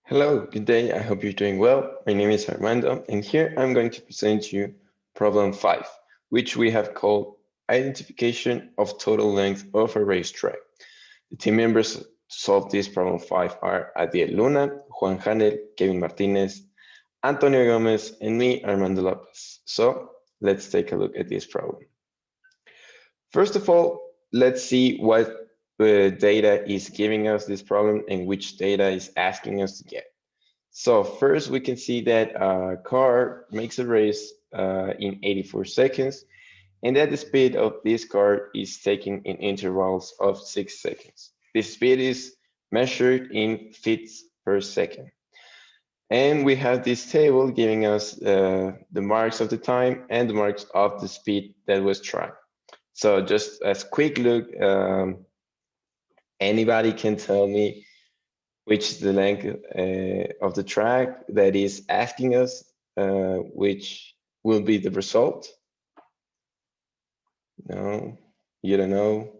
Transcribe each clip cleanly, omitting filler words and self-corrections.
Hello, good day. I hope you're doing well. My name is Armando, and here I'm going to present you problem 5, which we have called identification of total length of a racetrack. The team members to solve this problem 5 are Adiel Luna, Juan Hanel, Kevin Martinez, Antonio Gomez, and me, Armando Lopez. So let's take a look at this problem. First of all, let's see what data is giving us this problem and which data is asking us to get. So first we can see that a car makes a race in 84 seconds and that the speed of this car is taken in intervals of 6 seconds. This speed is measured in feet per second. And we have this table giving us the marks of the time and the marks of the speed that was tracked. So just as quick look, anybody can tell me which is the length of the track that is asking us, which will be the result. No, you don't know.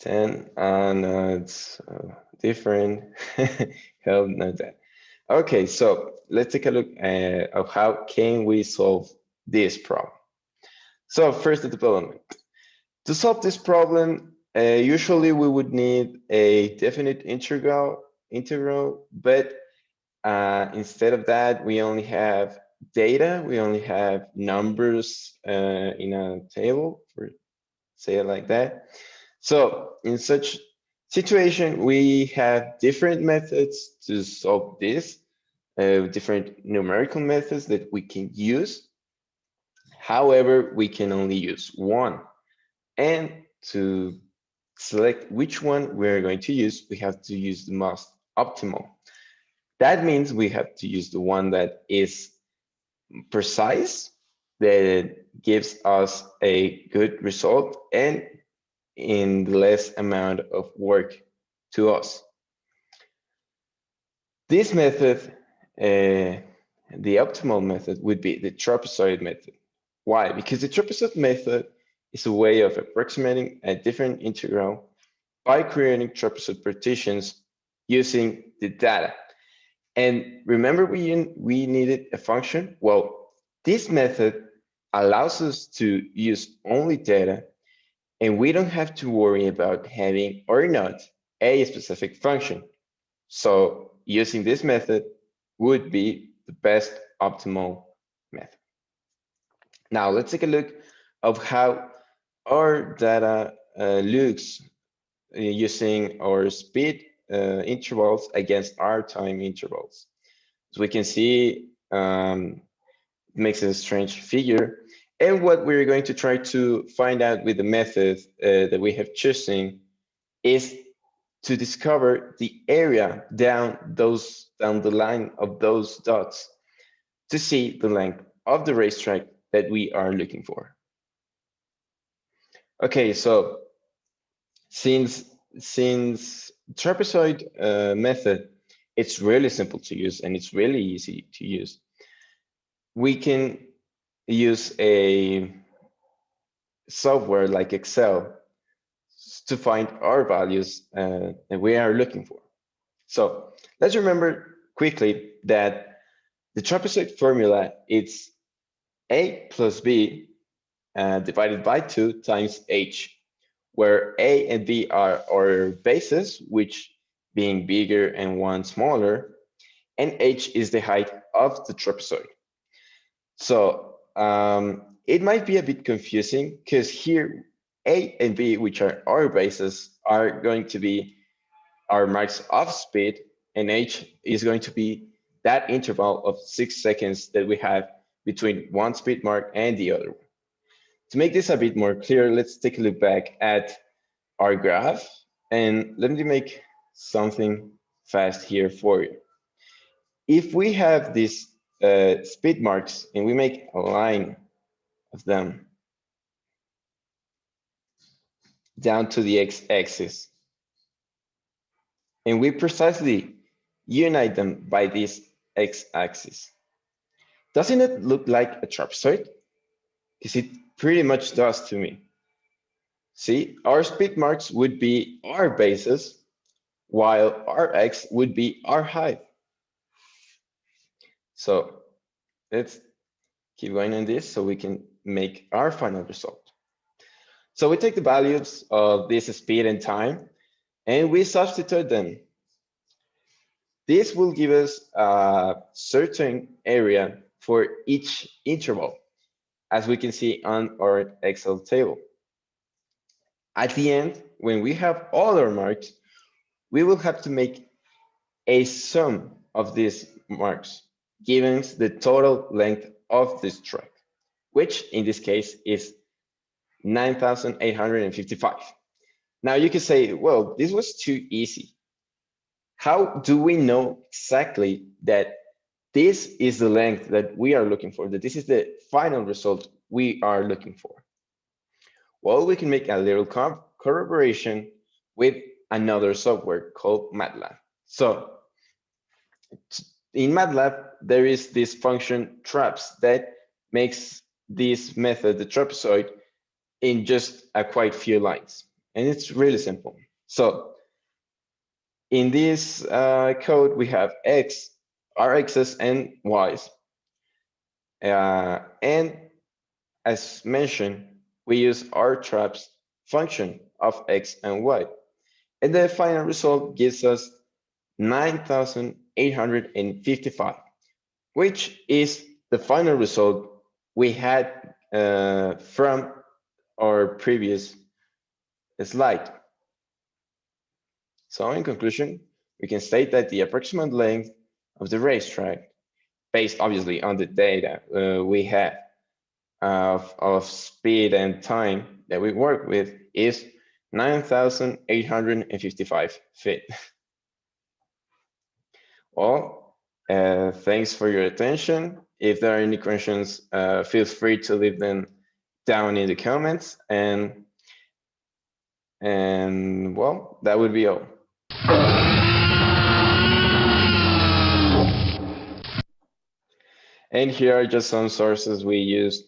10, no, it's different. Help, not that. Okay, so let's take a look of how can we solve this problem. So first, the development. To solve this problem, usually we would need a definite integral, but instead of that, we only have data, we only have numbers in a table, for say it like that. So in such situation, we have different methods to solve this, different numerical methods that we can use. However, we can only use one. And to select which one we're going to use, we have to use the most optimal. That means we have to use the one that is precise, that gives us a good result and in the less amount of work to us. This method, the optimal method would be the trapezoid method. Why? Because the trapezoid method is a way of approximating a different integral by creating trapezoid partitions using the data. And remember we needed a function? Well, this method allows us to use only data and we don't have to worry about having or not a specific function. So using this method would be the best optimal method. Now let's take a look of how our data looks using our speed intervals against our time intervals. So we can see it makes a strange figure. And what we're going to try to find out with the method that we have chosen is to discover the area down the line of those dots to see the length of the racetrack that we are looking for. Okay, so since trapezoid method, it's really simple to use and it's really easy to use. We can use a software like Excel to find our values that we are looking for. So let's remember quickly that the trapezoid formula is A plus B divided by 2 times H, where A and B are our bases, which being bigger and one smaller, and H is the height of the trapezoid. So it might be a bit confusing because here A and B, which are our bases, are going to be our marks of speed, and H is going to be that interval of 6 seconds that we have between one speed mark and the other one. To make this a bit more clear, let's take a look back at our graph, and let me make something fast here for you. If we have these speed marks and we make a line of them down to the x-axis, and we precisely unite them by this x-axis, doesn't it look like a trapezoid? Because it pretty much does to me. See, our speed marks would be our bases, while our x would be our height. So let's keep going on this so we can make our final result. So we take the values of this speed and time and we substitute them. This will give us a certain area for each interval, as we can see on our Excel table. At the end, when we have all our marks, we will have to make a sum of these marks, giving the total length of this track, which in this case is 9,855. Now you can say, well, this was too easy. How do we know exactly that this is the length that we are looking for, that this is the final result we are looking for? Well, we can make a little corroboration with another software called MATLAB. So in MATLAB, there is this function traps that makes this method, the trapezoid, in just a quite few lines. And it's really simple. So in this code, we have X, our X's and Y's. And as mentioned, we use our traps function of X and Y. And the final result gives us 9,855, which is the final result we had from our previous slide. So in conclusion, we can state that the approximate length of the racetrack, based obviously on the data we have of speed and time that we work with, is 9,855 feet. Well, thanks for your attention. If there are any questions, feel free to leave them down in the comments. And well, that would be all. And here are just some sources we used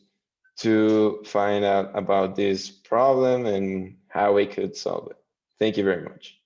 to find out about this problem and how we could solve it. Thank you very much.